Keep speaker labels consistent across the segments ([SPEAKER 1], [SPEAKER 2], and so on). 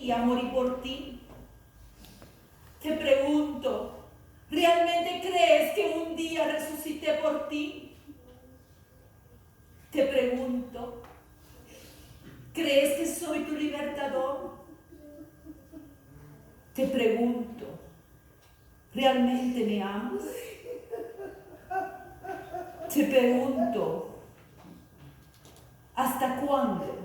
[SPEAKER 1] día morí por ti. Te pregunto, ¿realmente crees que un día resucité por ti? Te pregunto, ¿crees que soy tu libertador? Te pregunto, ¿realmente me amas? Te pregunto, ¿hasta cuándo?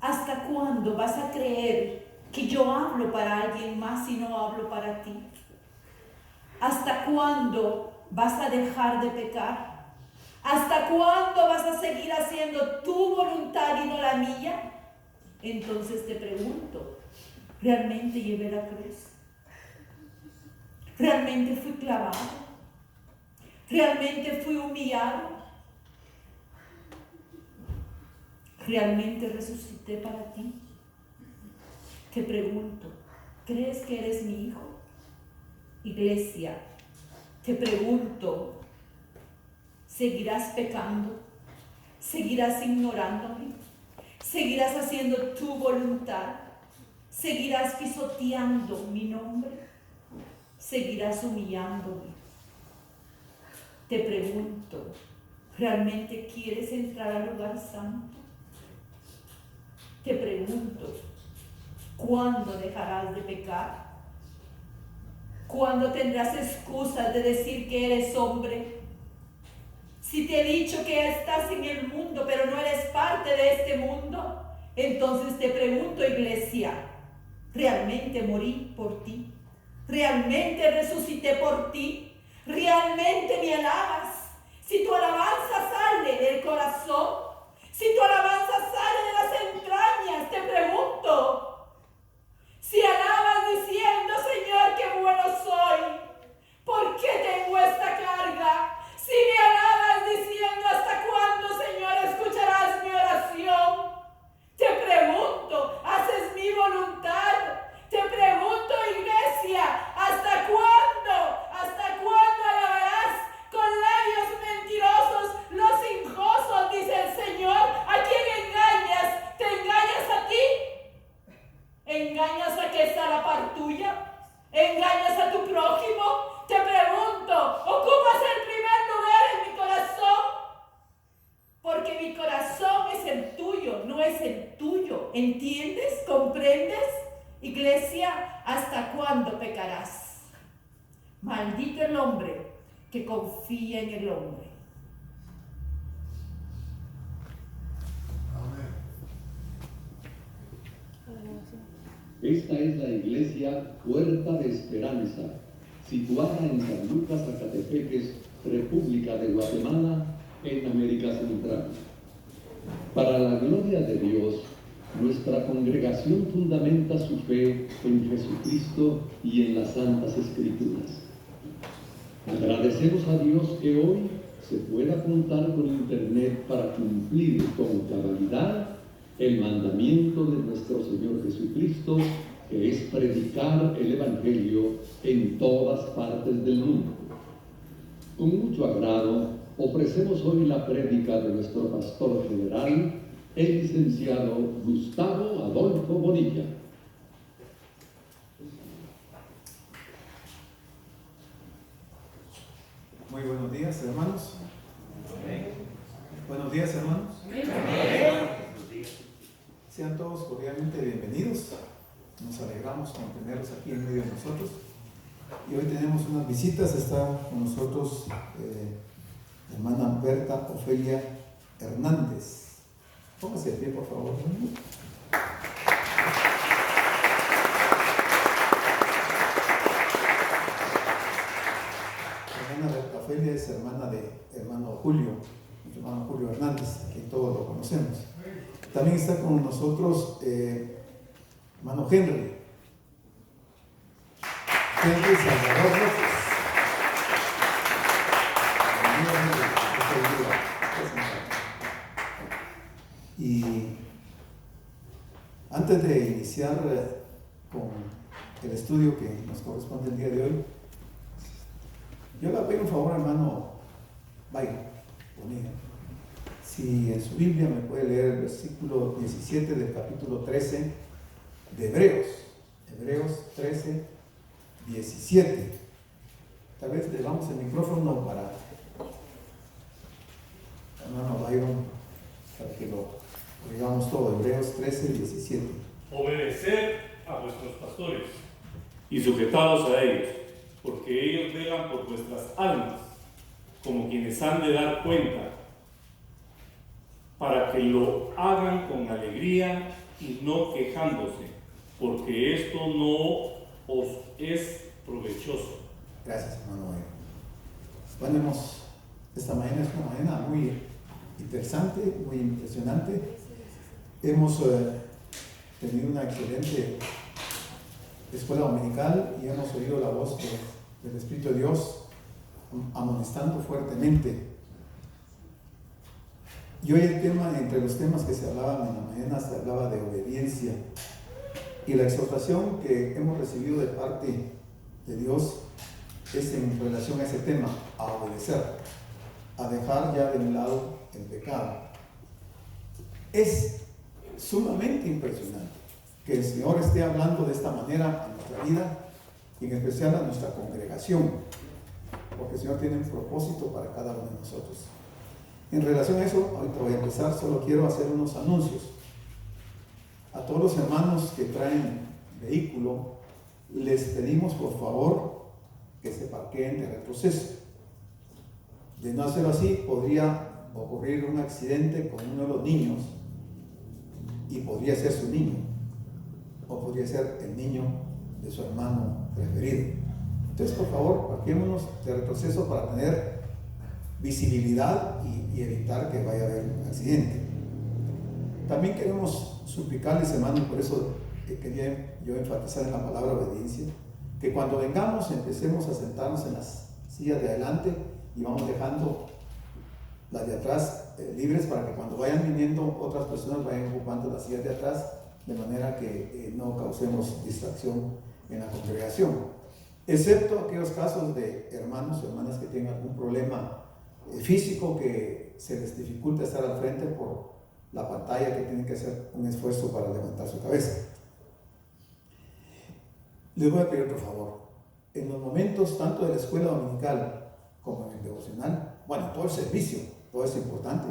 [SPEAKER 1] ¿Hasta cuándo vas a creer que yo hablo para alguien más y no hablo para ti? ¿Hasta cuándo vas a dejar de pecar? ¿Hasta cuándo vas a seguir haciendo tu voluntad y no la mía? Entonces te pregunto, ¿realmente llevé la cruz? ¿Realmente fui clavado? ¿Realmente fui humillado? ¿Realmente resucité para ti? Te pregunto, ¿crees que eres mi hijo? Iglesia, te pregunto, ¿seguirás pecando? ¿Seguirás ignorándome? ¿Seguirás haciendo tu voluntad? ¿Seguirás pisoteando mi nombre? ¿Seguirás humillándome? Te pregunto, ¿realmente quieres entrar al lugar santo? Te pregunto, ¿cuándo dejarás de pecar? ¿Cuándo tendrás excusas de decir que eres hombre? Si te he dicho que estás en el mundo, pero no eres parte de este mundo, entonces te pregunto, iglesia, ¿realmente morí por ti? ¿Realmente resucité por ti? ¿Realmente me alabas? Si tu alabanza sale del corazón, si tu alabanza sale de las entrañas, te pregunto, si alabas diciendo, Señor, qué bueno soy, ¿por qué tengo esta carga? Si me alabas diciendo, ¿hasta cuándo, Señor, escucharás mi oración? Te pregunto, ¿haces mi voluntad? Te pregunto, iglesia, ¿hasta cuándo? ¿Hasta cuándo alabarás con labios mentirosos los injustos? Dice el Señor. ¿A quién engañas? ¿Te engañas a ti? ¿Engañas a que está la par tuya? ¿Engañas a tu prójimo? Te pregunto, ¿ocupas el primer lugar en mi corazón? Porque mi corazón es el tuyo, no es el tuyo. ¿Entiendes? ¿Comprendes? Iglesia, ¿hasta cuándo pecarás? Maldito el hombre que confía en el hombre.
[SPEAKER 2] Esta es la iglesia Puerta de Esperanza, situada en San Lucas, Zacatepeques, República de Guatemala, en América Central. Para la gloria de Dios, nuestra congregación fundamenta su fe en Jesucristo y en las Santas Escrituras. Agradecemos a Dios que hoy se pueda contar con Internet para cumplir con cabalidad el mandamiento de nuestro Señor Jesucristo, que es predicar el Evangelio en todas partes del mundo. Con mucho agrado, ofrecemos hoy la prédica de nuestro pastor general, el licenciado Gustavo Adolfo Bonilla.
[SPEAKER 3] Muy buenos días, hermanos. Amén. Buenos días, hermanos.
[SPEAKER 1] Amén.
[SPEAKER 3] Sean todos cordialmente bienvenidos. Nos alegramos con tenerlos aquí en medio de nosotros. Y hoy tenemos unas visitas. Está con nosotros hermana Berta Ofelia Hernández. Póngase de pie, por favor. Hermana Berta Ofelia es hermana de hermano Julio Hernández, que todos lo conocemos. También está con nosotros hermano Henry Salvador López. Y antes de iniciar con el estudio que nos corresponde el día de hoy, yo le pido un favor, hermano Byron Bonilla. Si en su Biblia me puede leer el versículo 17 del capítulo 13 de Hebreos 13, 17. Tal vez le damos el micrófono para hermano Byron, para que lo digamos todo. Hebreos 13, 17.
[SPEAKER 4] Obedeced a vuestros pastores y sujetaos a ellos, porque ellos velan por vuestras almas, como quienes han de dar cuenta, para que lo hagan con alegría y no quejándose, porque esto no os es provechoso.
[SPEAKER 3] Gracias, hermano Byron. Bueno, esta mañana es una mañana muy interesante, muy impresionante. Hemos tenido una excelente escuela dominical y hemos oído la voz del Espíritu de Dios amonestando fuertemente. Y hoy el tema, entre los temas que se hablaban en la mañana, se hablaba de obediencia. Y la exhortación que hemos recibido de parte de Dios es en relación a ese tema, a obedecer, a dejar ya de un lado el pecado. Es sumamente impresionante que el Señor esté hablando de esta manera a nuestra vida y en especial a nuestra congregación, porque el Señor tiene un propósito para cada uno de nosotros. En relación a eso, ahorita voy a empezar, solo quiero hacer unos anuncios. A todos los hermanos que traen vehículo, les pedimos por favor que se parqueen de retroceso. De no hacerlo así, podría ocurrir un accidente con uno de los niños y podría ser su niño o podría ser el niño de su hermano preferido. Entonces, por favor, parquémonos de retroceso para tener visibilidad y evitar que vaya a haber un accidente. También queremos suplicarles, hermanos, por eso quería yo enfatizar en la palabra obediencia, que cuando vengamos empecemos a sentarnos en las sillas de adelante y vamos dejando las de atrás libres para que cuando vayan viniendo otras personas vayan ocupando las sillas de atrás, de manera que no causemos distracción en la congregación, excepto aquellos casos de hermanos o hermanas que tengan algún problema físico que se les dificulta estar al frente por la pantalla, que tienen que hacer un esfuerzo para levantar su cabeza. Les voy a pedir otro favor. En los momentos tanto de la escuela dominical como en el devocional, bueno, todo el servicio, todo es importante,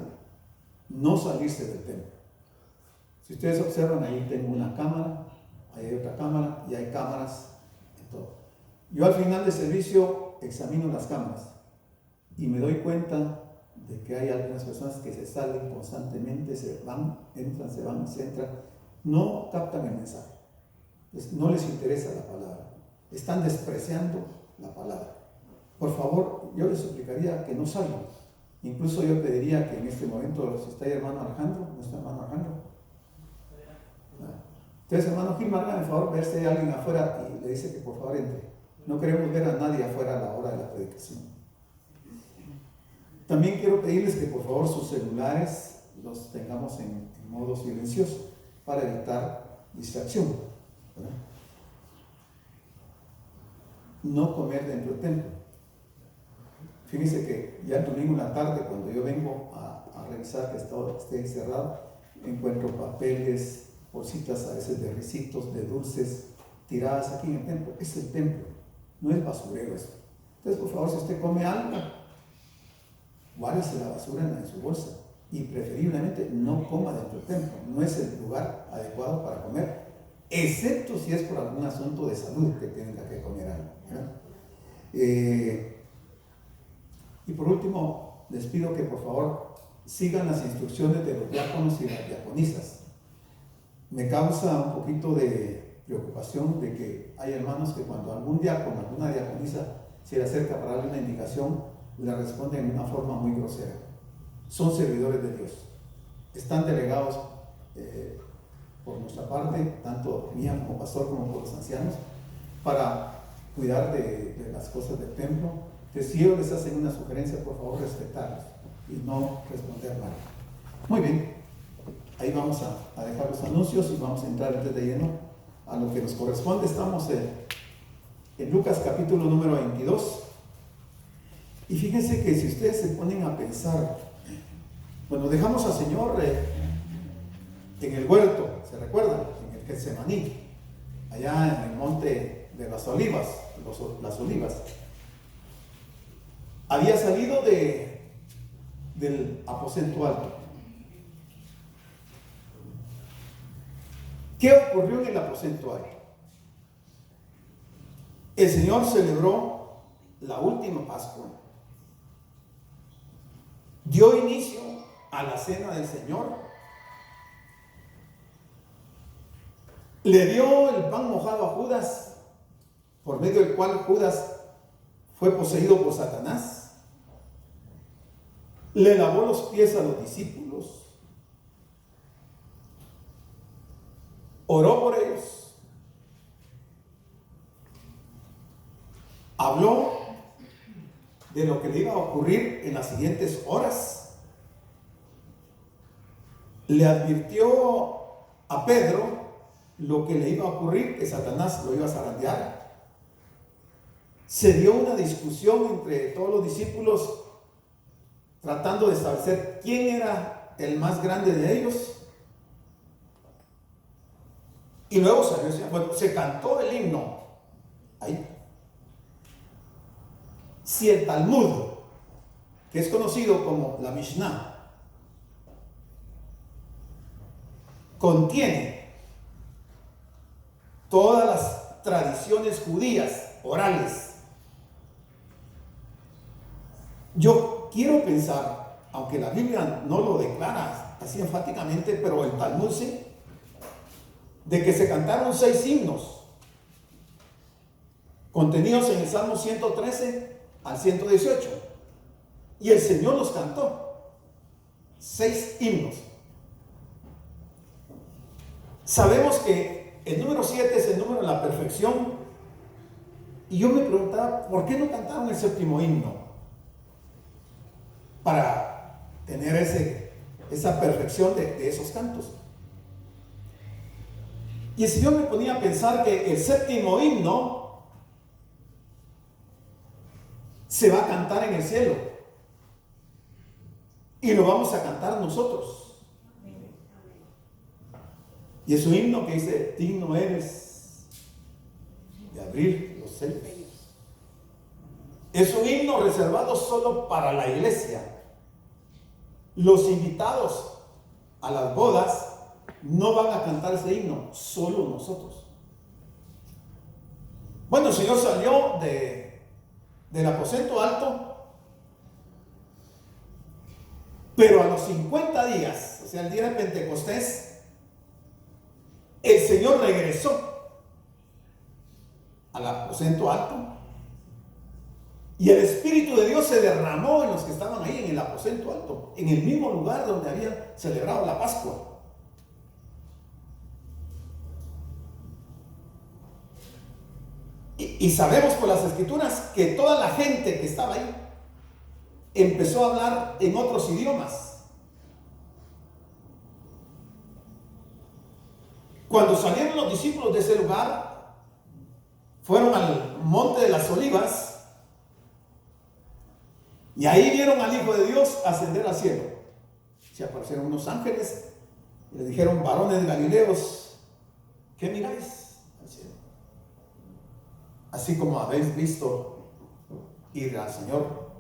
[SPEAKER 3] no salirse del templo. Si ustedes observan, ahí tengo una cámara, ahí hay otra cámara y hay cámaras en todo. Yo al final del servicio examino las cámaras y me doy cuenta de que hay algunas personas que se salen constantemente, se van, entran, se van, se entran, no captan el mensaje, no les interesa la palabra, están despreciando la palabra. Por favor, yo les suplicaría que no salgan. Incluso yo pediría que en este momento, si está ahí hermano Alejandro, nuestro hermano Alejandro. Entonces, hermano Gil, hagan el favor, ver si hay alguien afuera y le dice que por favor entre. No queremos ver a nadie afuera a la hora de la predicación. También quiero pedirles que por favor sus celulares los tengamos en modo silencioso para evitar distracción, ¿verdad? No comer dentro del templo. Fíjense que ya el domingo en la tarde, cuando yo vengo a revisar que esté cerrado, encuentro papeles, bolsitas a veces de ricitos, de dulces, tiradas aquí en el templo. Es el templo, no es basurero esto. Entonces, por favor, si usted come algo, guárdese la basura en su bolsa y preferiblemente no coma dentro del templo. No es el lugar adecuado para comer, excepto si es por algún asunto de salud que tenga que comer algo, ¿verdad? Y por último, les pido que por favor sigan las instrucciones de los diáconos y las diaconisas. Me causa un poquito de preocupación de que hay hermanos que cuando algún diácono, alguna diaconisa se le acerca para darle una indicación, le responden de una forma muy grosera. Son servidores de Dios, están delegados por nuestra parte, tanto mía como pastor como por los ancianos, para cuidar de las cosas del templo. Que si ellos les hacen una sugerencia, por favor respetarlos y no responder mal. Muy bien, ahí vamos a dejar los anuncios y vamos a entrar antes de lleno a lo que nos corresponde. Estamos en Lucas capítulo número 22. Y fíjense que si ustedes se ponen a pensar, bueno, dejamos al Señor en el huerto, ¿se recuerdan? En el Getsemaní. allá en el monte de las Olivas, las Olivas, había salido del aposento alto. ¿Qué ocurrió en el aposento alto? El Señor celebró la última Pascua, dio inicio a la cena del Señor, le dio el pan mojado a Judas, por medio del cual Judas fue poseído por Satanás, le lavó los pies a los discípulos, oró por ellos, habló de lo que le iba a ocurrir en las siguientes horas, le advirtió a Pedro lo que le iba a ocurrir, que Satanás lo iba a zarandear. Se dio una discusión entre todos los discípulos tratando de establecer quién era el más grande de ellos. Y luego salió, bueno, se cantó el himno ahí. Si el Talmud, que es conocido como la Mishnah, contiene todas las tradiciones judías orales, yo quiero pensar, aunque la Biblia no lo declara así enfáticamente, pero el Talmud sí, de que se cantaron 6 himnos contenidos en el Salmo 113 al 118, y el Señor los cantó 6 himnos. Sabemos que el número 7 es el número de la perfección, y yo me preguntaba, ¿por qué no cantaron el 7º himno? Para tener esa perfección de esos cantos. Y el Señor me ponía a pensar que el 7º himno se va a cantar en el cielo, y lo vamos a cantar nosotros. Y es un himno que dice: digno eres de abrir los sellos. Es un himno reservado solo para la iglesia. Los invitados a las bodas no van a cantar ese himno, solo nosotros. Bueno, el Señor salió del aposento alto, pero a los 50 días, o sea, el día de Pentecostés, el Señor regresó al aposento alto, y el Espíritu de Dios se derramó en los que estaban ahí en el aposento alto, en el mismo lugar donde habían celebrado la Pascua. Y sabemos por las Escrituras que toda la gente que estaba ahí empezó a hablar en otros idiomas. Cuando salieron los discípulos de ese lugar, fueron al monte de las Olivas, y ahí vieron al Hijo de Dios ascender al cielo. Se aparecieron unos ángeles y le dijeron: varones galileos, ¿qué miráis al cielo? Así como habéis visto ir al Señor,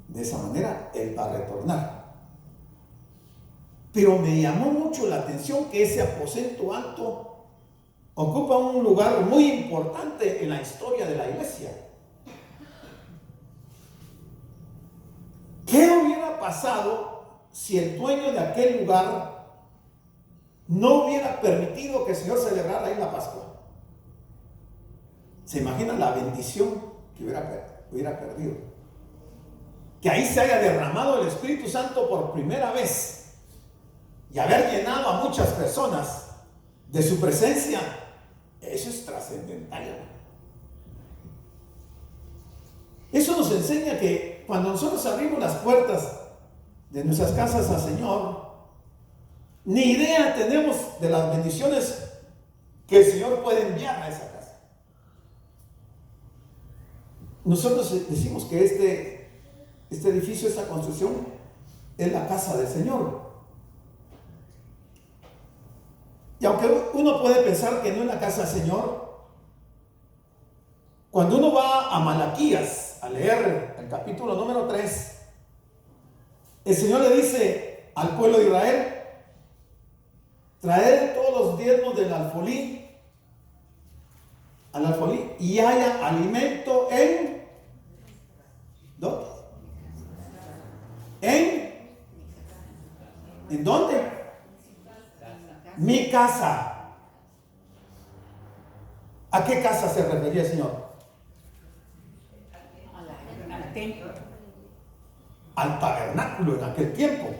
[SPEAKER 3] de esa manera Él va a retornar. Pero me llamó mucho la atención que ese aposento alto ocupa un lugar muy importante en la historia de la iglesia. ¿Qué hubiera pasado si el dueño de aquel lugar no hubiera permitido que el Señor celebrara ahí la Pascua? ¿Se imaginan la bendición que hubiera perdido? Que ahí se haya derramado el Espíritu Santo por primera vez y haber llenado a muchas personas de su presencia. Eso es trascendental. Eso nos enseña que cuando nosotros abrimos las puertas de nuestras casas al Señor, ni idea tenemos de las bendiciones que el Señor puede enviar a esa casa. Nosotros decimos que este edificio, esta construcción, es la casa del Señor. Y aunque uno puede pensar que no es la casa del Señor, cuando uno va a Malaquías a leer el capítulo número 3, el Señor le dice al pueblo de Israel: traed todos los diezmos del alfolí, al alfolí, y haya alimento en ¿dónde? ¿En dónde? Mi casa. ¿A qué casa se refería el Señor?
[SPEAKER 1] Al templo.
[SPEAKER 3] Al tabernáculo en aquel tiempo.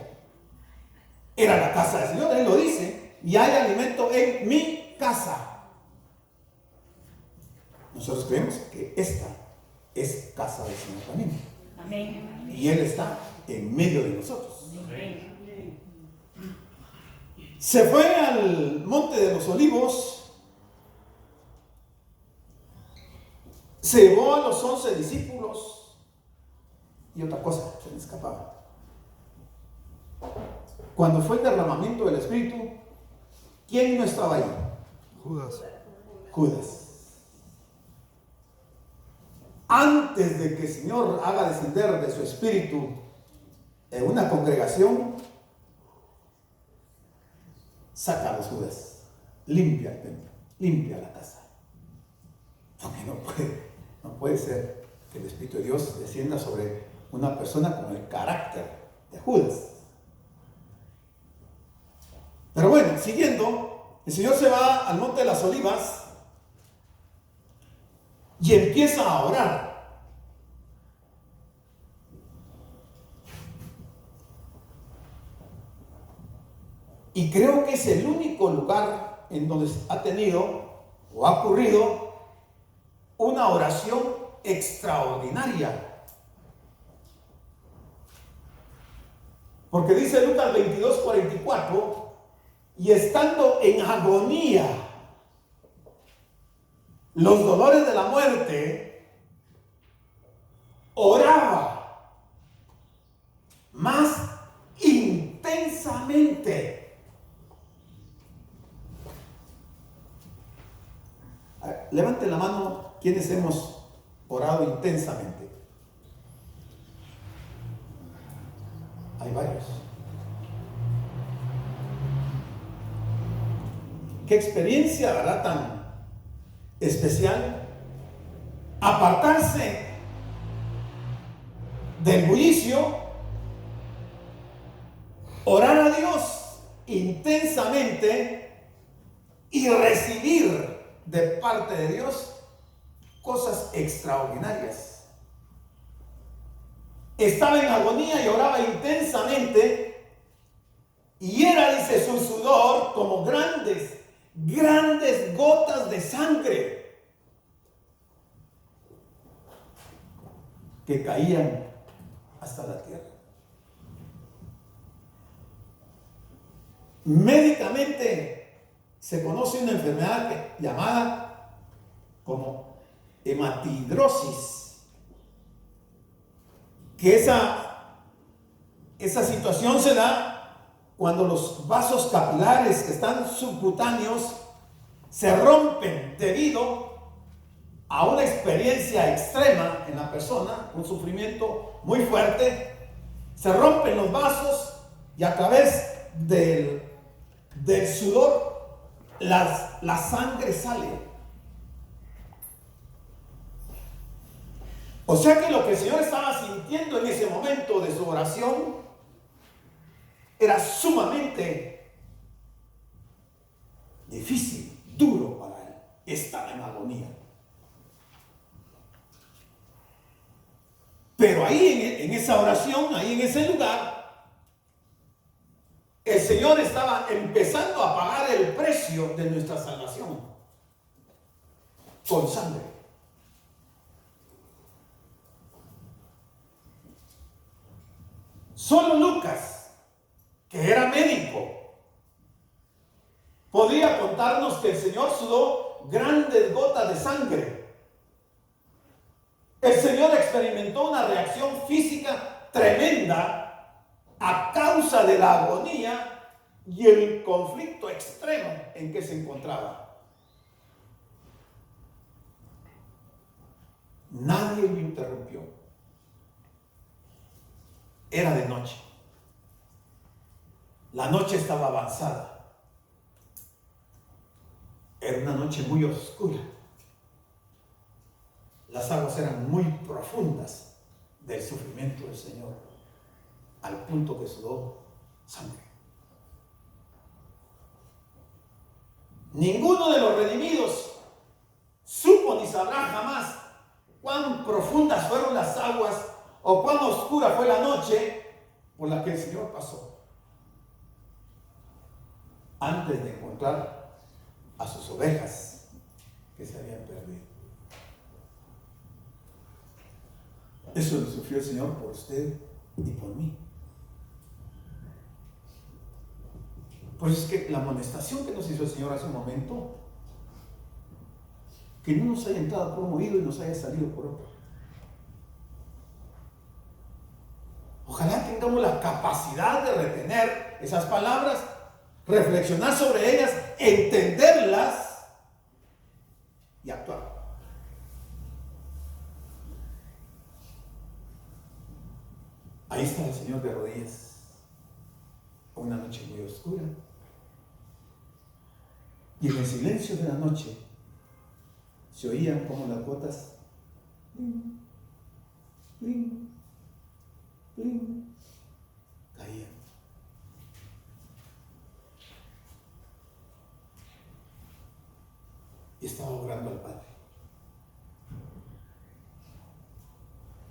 [SPEAKER 3] Era la casa del Señor, Él lo dice: y hay alimento en mi casa. Nosotros creemos que esta es casa del Señor también.
[SPEAKER 1] Amén.
[SPEAKER 3] Y Él está en medio de nosotros.
[SPEAKER 1] Amén.
[SPEAKER 3] Se fue al monte de los olivos, se llevó a los 11 discípulos y otra cosa se me escapaba. Cuando fue el derramamiento del Espíritu, ¿quién no estaba ahí? Judas. Antes de que el Señor haga descender de su Espíritu en una congregación, saca a los Judas, limpia el templo, limpia la casa. Porque no puede ser que el Espíritu de Dios descienda sobre una persona con el carácter de Judas. Pero bueno, siguiendo, el Señor se va al monte de las olivas y empieza a orar. Y creo que es el único lugar en donde ha tenido o ha ocurrido una oración extraordinaria. Porque dice Lucas 22:44, y estando en agonía, los dolores de la muerte, oraba más intensamente. Levanten la mano quienes hemos orado intensamente. Hay varios. Qué experiencia, ¿verdad? Tan especial. Apartarse del bullicio, orar a Dios intensamente y recibir de parte de Dios cosas extraordinarias. Estaba en agonía y oraba intensamente, y era, dice, su sudor como grandes gotas de sangre que caían hasta la tierra. Médicamente se conoce una enfermedad llamada como hematidrosis, que esa situación se da cuando los vasos capilares que están subcutáneos se rompen debido a una experiencia extrema en la persona, un sufrimiento muy fuerte. Se rompen los vasos y a través del sudor la sangre sale. O sea que lo que el Señor estaba sintiendo en ese momento de su oración era sumamente difícil, duro para él. Estaba en agonía. Pero ahí en esa oración, ahí en ese lugar, el Señor estaba empezando a pagar el precio de nuestra salvación con sangre. Solo Lucas, que era médico, podría contarnos que el Señor sudó grandes gotas de sangre. El Señor experimentó una reacción física tremenda a causa de la agonía y el conflicto extremo en que se encontraba. Nadie lo interrumpió. Era de noche. La noche estaba avanzada. Era una noche muy oscura. Las aguas eran muy profundas del sufrimiento del Señor, al punto que sudó sangre. Ninguno de los redimidos supo ni sabrá jamás cuán profundas fueron las aguas o cuán oscura fue la noche por la que el Señor pasó antes de encontrar a sus ovejas que se habían perdido. Eso lo sufrió el Señor por usted y por mí. Por eso es que la amonestación que nos hizo el Señor hace un momento, que no nos haya entrado por un oído y nos haya salido por otro. Ojalá tengamos la capacidad de retener esas palabras, reflexionar sobre ellas, entenderlas y actuar. Ahí está el Señor de rodillas, una noche muy oscura, y en el silencio de la noche se oían como las gotas plin, plin, plin, caían. Y estaba orando al Padre.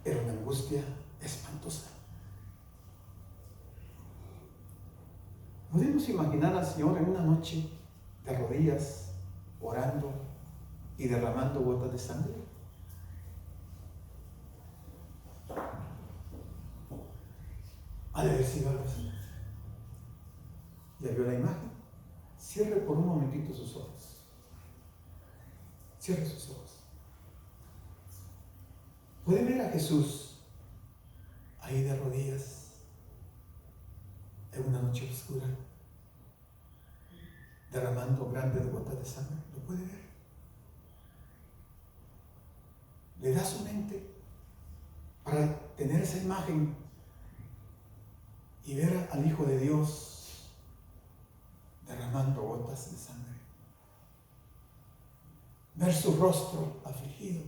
[SPEAKER 3] Era una angustia espantosa. ¿Podemos imaginar al Señor en una noche de rodillas, orando y derramando gotas de sangre? Ha de haber sido algo así. ¿Ya vio la imagen? Cierre por un momentito sus ojos. Cierre sus ojos. ¿Puede ver a Jesús ahí de rodillas en una noche oscura, derramando grandes gotas de sangre? ¿Lo puede ver? Le da su mente para tener esa imagen y ver al Hijo de Dios derramando gotas de sangre. Ver su rostro afligido,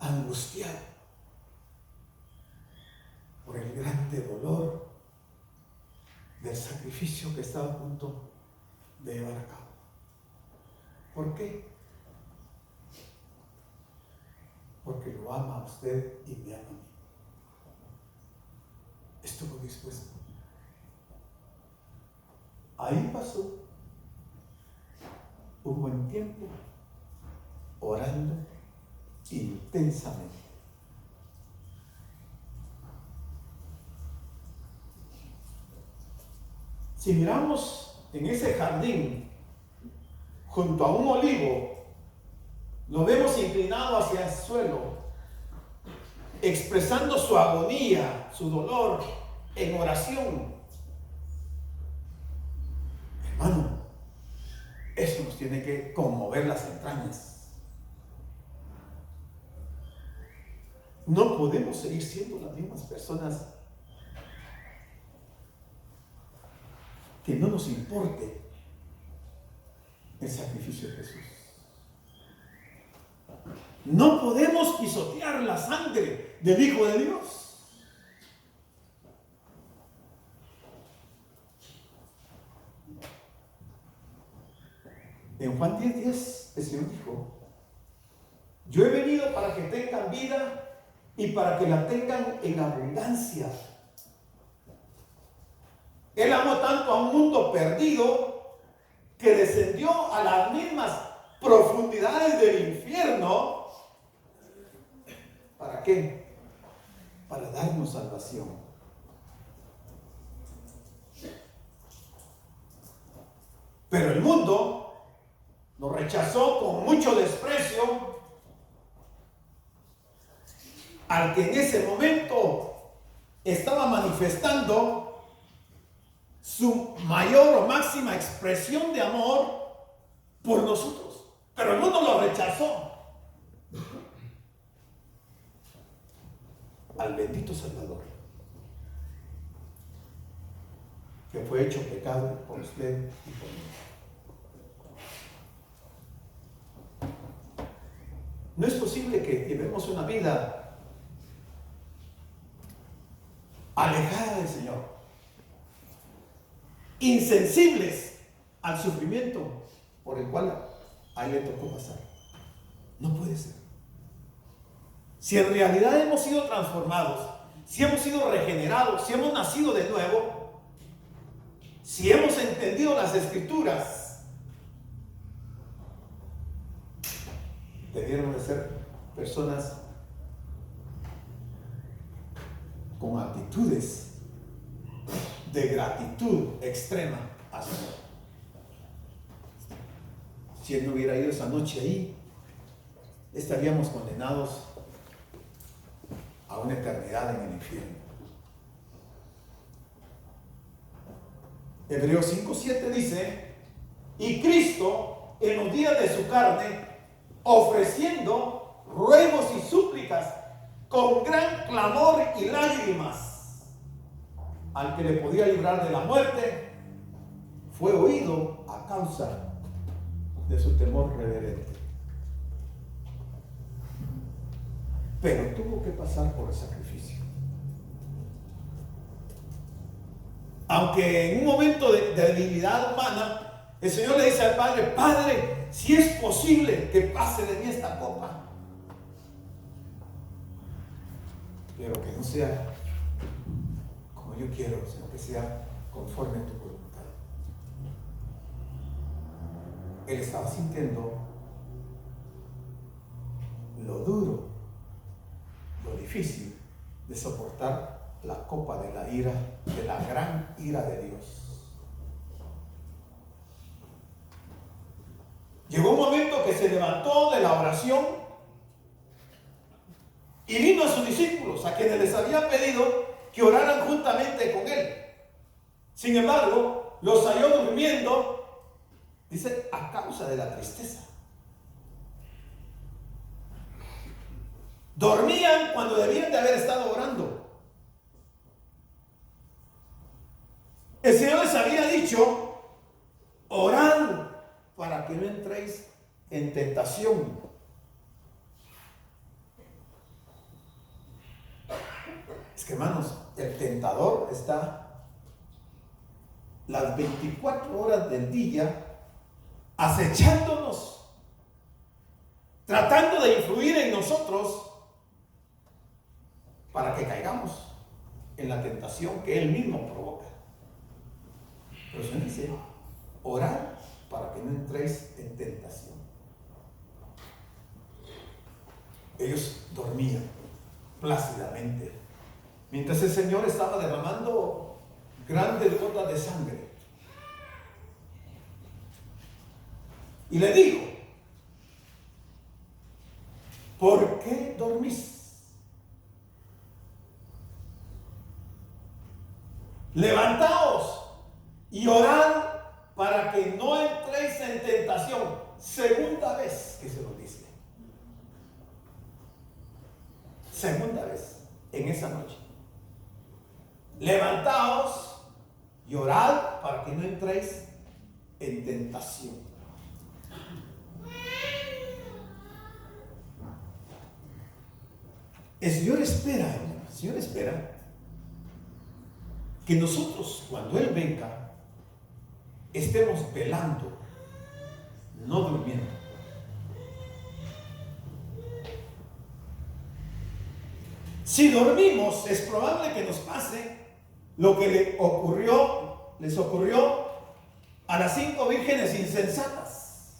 [SPEAKER 3] angustiado por el grande dolor del sacrificio que estaba a punto de llevar a cabo. ¿Por qué? Porque lo ama a usted y me ama a mí. Estuvo dispuesto. Ahí pasó un buen tiempo orando intensamente. Si miramos en ese jardín, junto a un olivo, lo vemos inclinado hacia el suelo, expresando su agonía, su dolor, en oración. Hermano, eso nos tiene que conmover las entrañas. No podemos seguir siendo las mismas personas que no nos importe el sacrificio de Jesús. No podemos pisotear la sangre del Hijo de Dios. En Juan 10:10 el Señor dijo: yo he venido para que tengan vida y para que la tengan en abundancia. Él amó tanto a un mundo perdido que descendió a las mismas profundidades del infierno. ¿Para qué? Para darnos salvación. Pero el mundo nos rechazó con mucho desprecio al que en ese momento estaba manifestando su mayor o máxima expresión de amor por nosotros. Pero el mundo lo rechazó. Al bendito Salvador, que fue hecho pecado por usted y por mí. No es posible que llevemos una vida alejada del Señor, insensibles al sufrimiento por el cual a Él le tocó pasar. No puede ser. Si en realidad hemos sido transformados, si hemos sido regenerados, si hemos nacido de nuevo, si hemos entendido las Escrituras, debieron de ser personas con actitudes de gratitud extrema hacia Dios. Si Él no hubiera ido esa noche ahí, estaríamos condenados a una eternidad en el infierno. Hebreos 5:7 dice: y Cristo en los días de su carne, ofreciendo ruegos y súplicas con gran clamor y lágrimas al que le podía librar de la muerte, fue oído a causa de su temor reverente. Pero tuvo que pasar por el sacrificio. Aunque en un momento de debilidad humana, el Señor le dice al Padre: Padre, si es posible que pase de mí esta copa, pero que no sea como yo quiero, sino que sea conforme a tu voluntad. Él estaba sintiendo lo duro, lo difícil de soportar la copa de la ira, de la gran ira de Dios. Llegó un momento que se levantó de la oración y vino a sus discípulos, a quienes les había pedido que oraran juntamente con él. Sin embargo, los halló durmiendo, dice, a causa de la tristeza. Dormían cuando debían de haber estado orando. El Señor les había dicho: orad para que no entréis en tentación. Es que, hermanos, el tentador está las 24 horas del día acechándonos, tratando de influir en nosotros para que caigamos en la tentación que Él mismo provoca. Pero el Señor dice: orad para que no entréis en tentación. Ellos dormían plácidamente mientras el Señor estaba derramando grandes gotas de sangre. Y le dijo: ¿por qué dormís? Levantaos y orad para que no entréis en tentación. Segunda vez que se lo dice. Segunda vez en esa noche. Levantaos y orad para que no entréis en tentación. El Señor espera, hermano, el Señor espera que nosotros, cuando Él venga, estemos velando, no durmiendo. Si dormimos, es probable que nos pase lo que les ocurrió a las 5 vírgenes insensatas.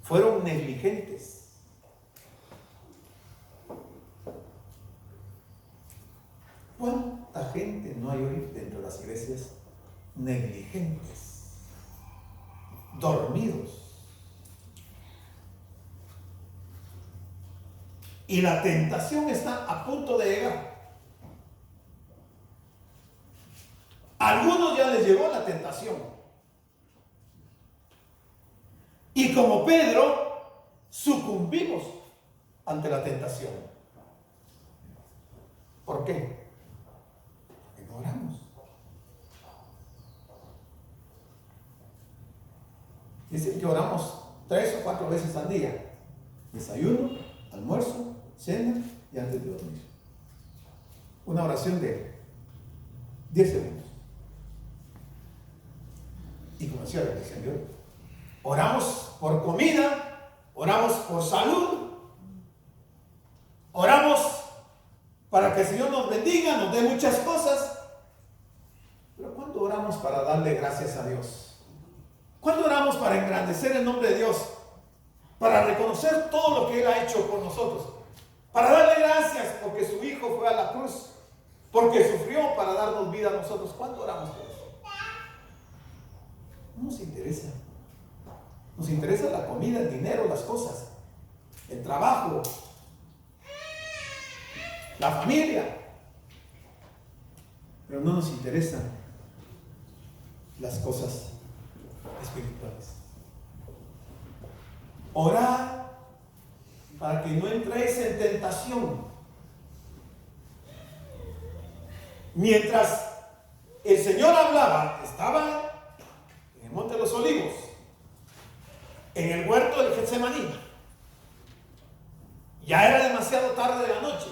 [SPEAKER 3] Fueron negligentes. ¿Cuánta gente no hay hoy dentro de las iglesias negligentes, dormidos? Y la tentación está a punto de llegar. A algunos ya les llegó la tentación. Y como Pedro, sucumbimos ante la tentación. ¿Por qué? Porque no oramos. Dicen que oramos 3 o 4 veces al día. Desayuno, almuerzo, cena y antes de dormir. Una oración de 10 segundos. Y como decía el Señor, oramos por comida, oramos por salud, oramos para que el Señor nos bendiga, nos dé muchas cosas. Pero ¿cuándo oramos para darle gracias a Dios? ¿Cuándo oramos para engrandecer el nombre de Dios? Para reconocer todo lo que Él ha hecho por nosotros. Para darle gracias porque su Hijo fue a la cruz. Porque sufrió para darnos vida a nosotros. ¿Cuándo oramos por eso? No nos interesa. Nos interesa la comida, el dinero, las cosas. El trabajo. La familia. Pero no nos interesan las cosas espirituales. Orad para que no entréis en tentación. Mientras el Señor hablaba, estaba en el Monte de los Olivos, en el huerto del Getsemaní. Ya era demasiado tarde de la noche.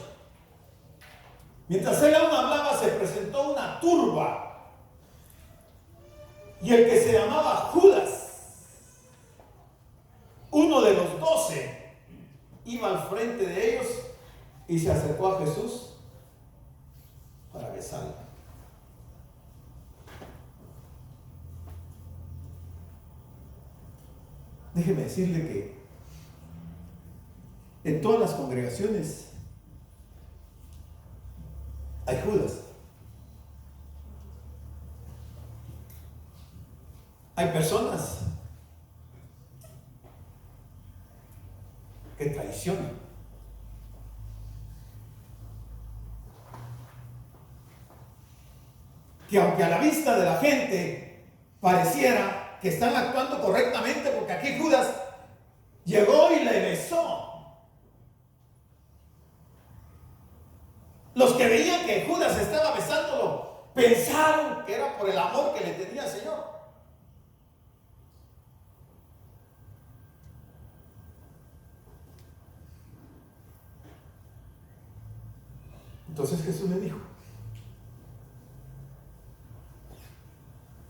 [SPEAKER 3] Mientras él aún hablaba, se presentó una turba. Y el que se llamaba Judas, uno de los 12, iba al frente de ellos y se acercó a Jesús para besarlo. Déjeme decirle que en todas las congregaciones hay Judas. Hay personas que traicionan. Que aunque a la vista de la gente pareciera que están actuando correctamente, porque aquí Judas llegó y le besó. Los que veían que Judas estaba besándolo pensaron que era por el amor que le tenía al Señor. Entonces Jesús le dijo: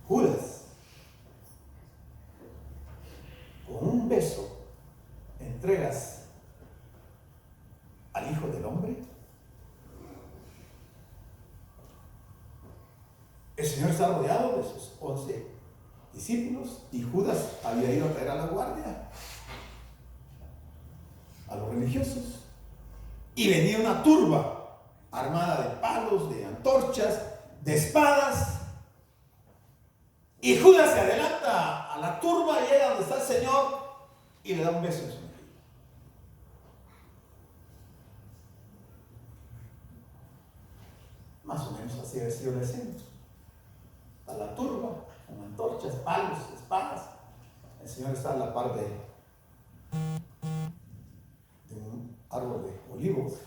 [SPEAKER 3] Judas, con un beso entregas al Hijo del Hombre. El Señor está rodeado de sus 11 discípulos y Judas había ido a traer a la guardia, a los religiosos, y venía una turba armada de palos, de antorchas, de espadas. Y Judas se adelanta a la turba, llega donde está el Señor y le da un beso en su mejilla. Más o menos así ha sido la escena. A la turba, con antorchas, palos, espadas. El Señor está a la par de un árbol de olivos.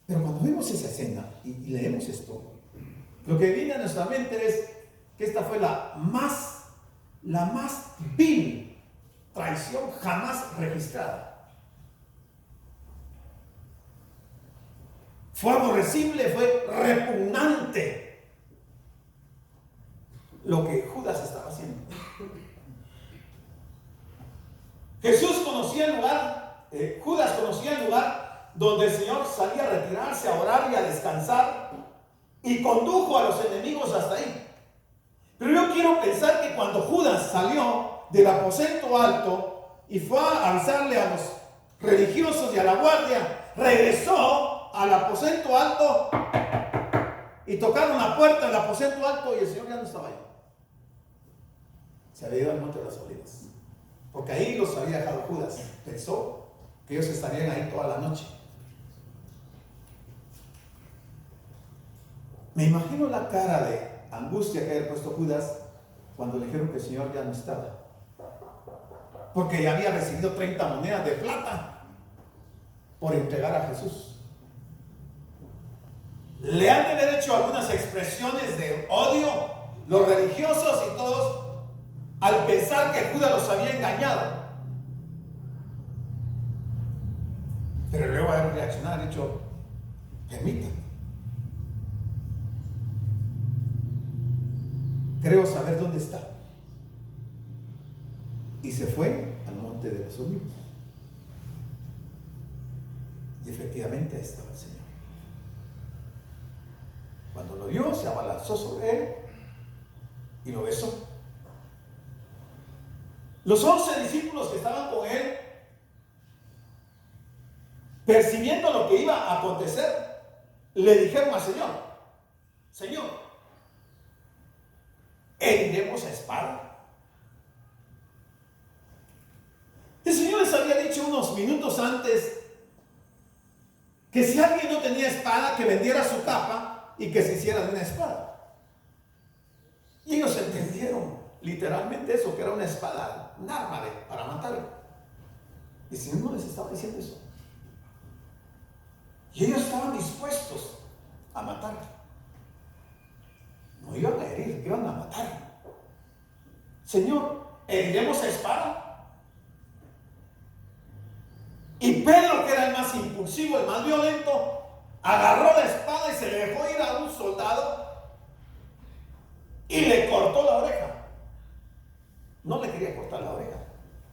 [SPEAKER 3] Pero cuando vemos esa escena y leemos esto, lo que viene a nuestra mente es que esta fue la más vil traición jamás registrada. Fue aborrecible, fue repugnante lo que Judas estaba haciendo. Jesús conocía el lugar, Judas conocía el lugar donde el Señor salía a retirarse, a orar y a descansar, y condujo a los enemigos hasta ahí. Pero yo quiero pensar que cuando Judas salió del aposento alto y fue a avisarle a los religiosos y a la guardia, regresó al aposento alto y tocaron la puerta del aposento alto y el Señor ya no estaba ahí. Se había ido al Monte de las Olivas, porque ahí los había dejado Judas. Pensó que ellos estarían ahí toda la noche. Me imagino la cara de angustia que había puesto Judas cuando le dijeron que el Señor ya no estaba, porque ya había recibido 30 monedas de plata por entregar a Jesús. Le han de haber hecho algunas expresiones de odio los religiosos y todos al pensar que Judas los había engañado. Pero luego haber reaccionado, ha dicho: permítanme, creo saber dónde está. Y se fue al monte de los Olivos. Y efectivamente ahí estaba el Señor. Cuando lo vio, se abalanzó sobre él y lo besó. Los 11 discípulos que estaban con él, percibiendo lo que iba a acontecer, le dijeron al Señor: Señor, ¿heriremos a espada? El Señor les había dicho unos minutos antes que si alguien no tenía espada, que vendiera su capa y que se hiciera de una espada. Y ellos entendieron literalmente eso, que era una espada, un arma para matarlo. Y el Señor no les estaba diciendo eso. Y ellos estaban dispuestos a matarlo. No iban a herir, iban a matarlo. Señor, ¿heriremos a espada? Y Pedro, que era el más impulsivo, el más violento, agarró la espada y se le dejó ir a un soldado y le cortó la oreja. No le quería cortar la oreja,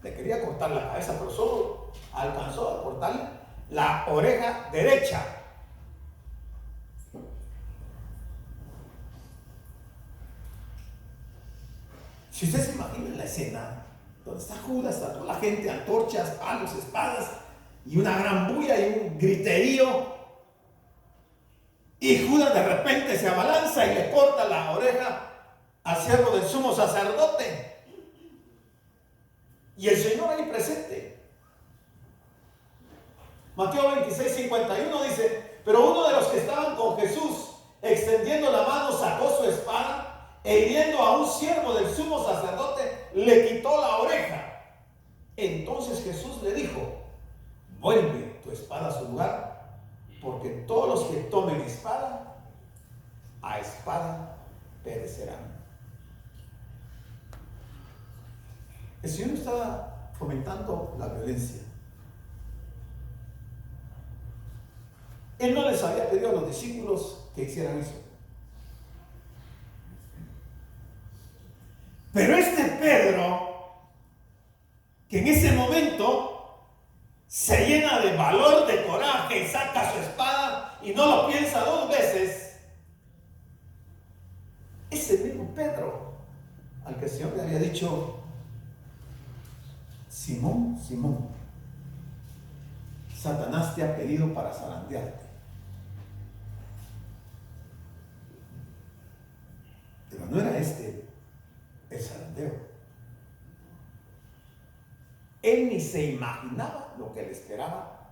[SPEAKER 3] le quería cortar la cabeza, pero solo alcanzó a cortarle la oreja derecha. Si usted se imagina la escena donde está Judas, está toda la gente, antorchas, palos, espadas, y una gran bulla y un griterío, y Judas de repente se abalanza y le corta la oreja al siervo del sumo sacerdote, y el Señor ahí presente. Mateo 26:51 dice: pero uno de los que estaban con Jesús, extendiendo la mano, sacó su espada e hiriendo a un siervo del sumo sacerdote, le quitó la oreja. Entonces Jesús le dijo: vuelve tu espada a su lugar, porque todos los que tomen espada, a espada perecerán. El Señor estaba fomentando la violencia. Él no les había pedido a los discípulos que hicieran eso. Pero este Pedro, que en ese momento se llena de valor, de coraje, y saca su espada y no lo piensa dos veces, ese mismo Pedro al que el Señor le había dicho: Simón, Simón, Satanás te ha pedido para zarandearte. Pero no era este el zarandeo. Él ni se imaginaba lo que le esperaba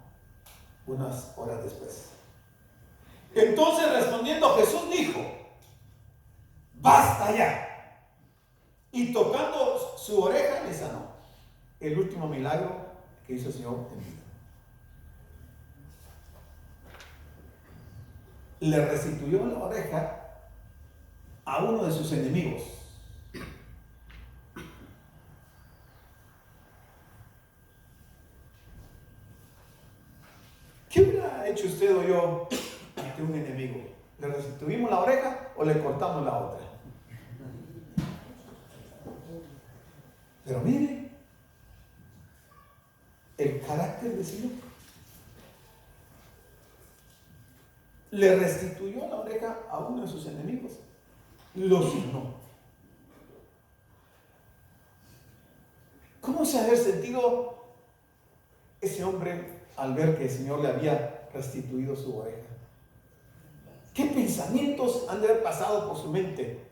[SPEAKER 3] unas horas después. Entonces, respondiendo, Jesús dijo: basta ya. Y tocando su oreja le sanó. El último milagro que hizo el Señor en vida. Le restituyó la oreja a uno de sus enemigos. ¿Qué hubiera hecho usted o yo ante un enemigo? ¿Le restituimos la oreja o le cortamos la otra? Pero mire el carácter del Señor. Le restituyó la oreja a uno de sus enemigos. Lo sanó. ¿Cómo se había sentido ese hombre al ver que el Señor le había restituido su oreja? ¿Qué pensamientos han de haber pasado por su mente?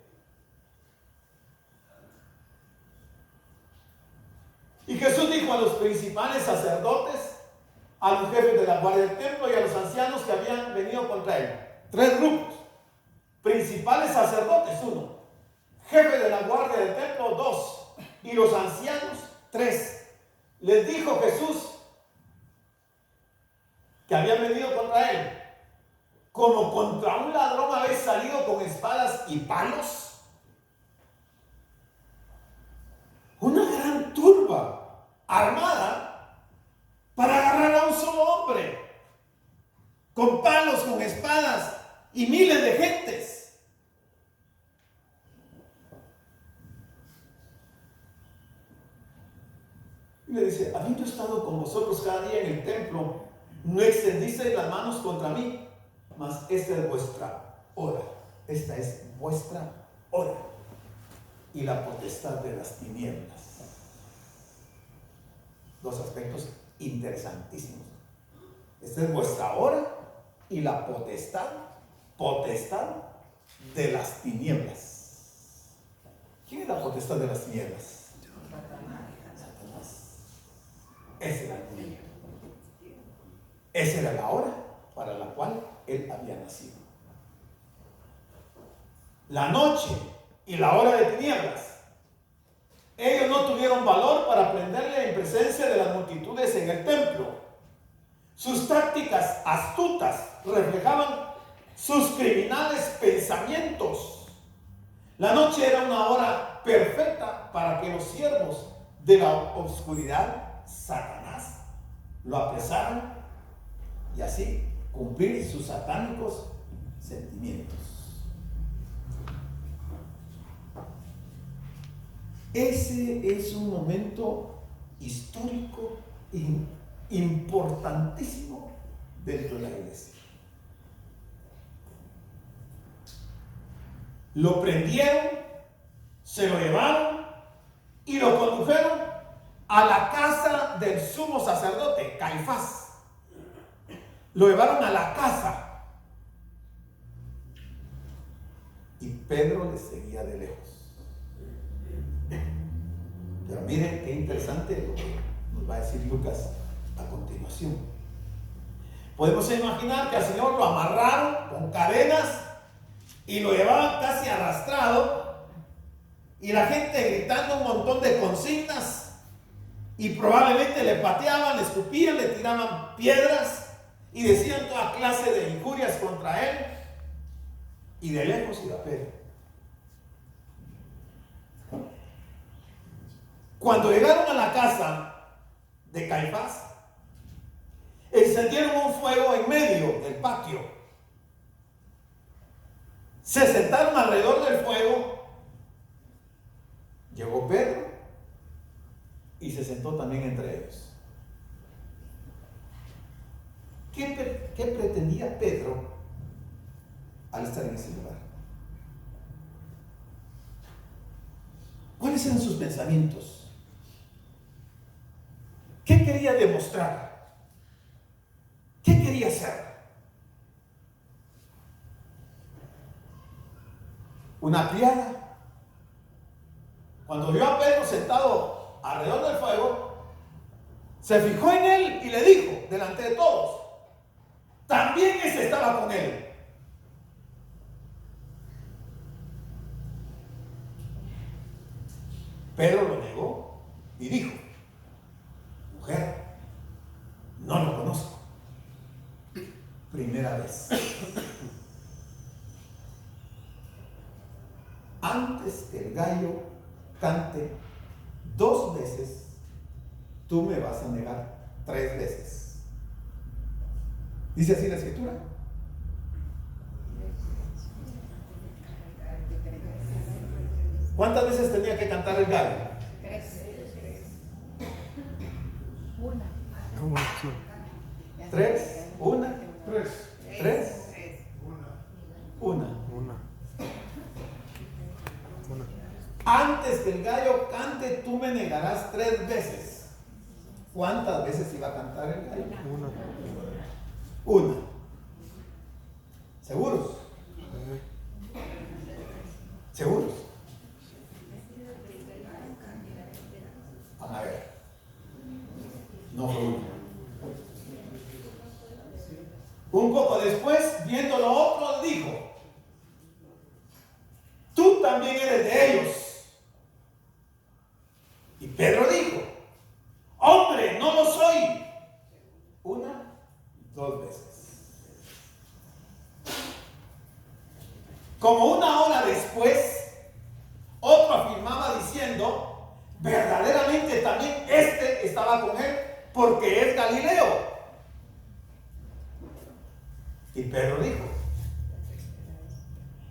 [SPEAKER 3] Y Jesús dijo a los principales sacerdotes, a los jefes de la guardia del templo y a los ancianos que habían venido contra él: tres grupos.
[SPEAKER 5] principales sacerdotes, 1, jefe de la guardia del templo, 2, y los ancianos, 3. Les dijo Jesús que habían venido contra él, como contra un ladrón habéis salido con espadas y palos. Una gran turba armada para agarrar a un solo hombre, con palos, con espadas y miles de gentes. Y le dice: habiendo estado con vosotros cada día en el templo, no extendisteis las manos contra mí, mas esta es vuestra hora. Esta es vuestra hora y la potestad de las tinieblas. Dos aspectos interesantísimos. Esta es vuestra hora y la potestad de las tinieblas. ¿Quién es la potestad de las tinieblas? Satanás. Ese era el día. Esa era la hora para la cual él había nacido. La noche y la hora de tinieblas. Ellos no tuvieron valor para prenderle en presencia de las multitudes en el templo. Sus tácticas astutas reflejaban sus criminales pensamientos. La noche era una hora perfecta para que los siervos de la oscuridad, Satanás, lo apresaran y así cumplir sus satánicos sentimientos. Ese es un momento histórico importantísimo dentro de la iglesia. Lo prendieron, se lo llevaron y lo condujeron a la casa del sumo sacerdote, Caifás. Lo llevaron a la casa y Pedro le seguía de lejos. Pero miren qué interesante lo que nos va a decir Lucas a continuación. Podemos imaginar que al Señor lo amarraron con cadenas y lo llevaban casi arrastrado, y la gente gritando un montón de consignas, y probablemente le pateaban, le escupían, le tiraban piedras y decían toda clase de injurias contra él, y de lejos iba Pedro. Cuando llegaron a la casa de Caifás, encendieron un fuego en medio del patio. Se sentaron alrededor del fuego. Llegó Pedro y se sentó también entre ellos. ¿Qué pretendía Pedro al estar en ese lugar? ¿Cuáles eran sus pensamientos? ¿Qué quería demostrar? ¿Qué quería hacer? Una criada, cuando vio a Pedro sentado alrededor del fuego, se fijó en él y le dijo, delante de todos, también ese estaba con él. Pedro lo negó y dijo: mujer, no lo conozco. Primera vez. Antes que el gallo cante 2 veces, tú me vas a negar 3 veces. ¿Dice así la escritura? ¿Cuántas veces tenía que cantar el gallo?
[SPEAKER 1] 3.
[SPEAKER 5] 3, 1, 3, 1. Antes que el gallo cante, tú me negarás 3 veces. ¿Cuántas veces iba a cantar el gallo? 1. ¿Seguros? ¿Seguros? Vamos a ver. No fue 1. Un poco después, viendo lo otro, dijo: también eres de ellos. Y Pedro dijo, hombre, no lo soy. Una, dos veces. Como una hora después, otro afirmaba diciendo, verdaderamente también este estaba con él, porque es Galileo. Y Pedro dijo,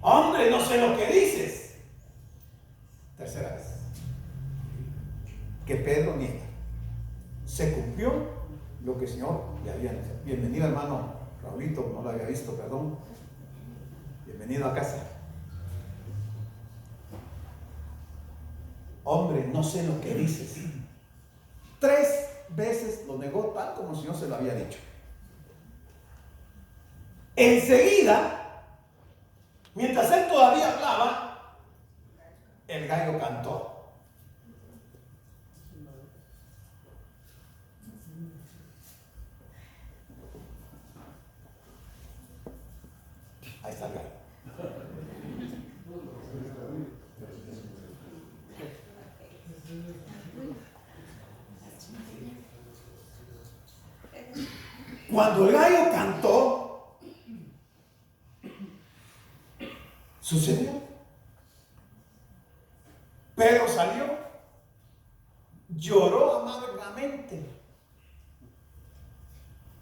[SPEAKER 5] hombre, no sé lo que dices. Tercera vez que Pedro niega. Se cumplió lo que el Señor le había dicho. Bienvenido, hermano Raulito, no lo había visto, perdón. Bienvenido a casa. Hombre, no sé lo que dices. 3 veces lo negó tal como el Señor se lo había dicho. Enseguida, mientras él todavía hablaba, el gallo cantó. Ahí está el gallo. Cuando el gallo cantó, sucedió. Pedro salió, lloró amargamente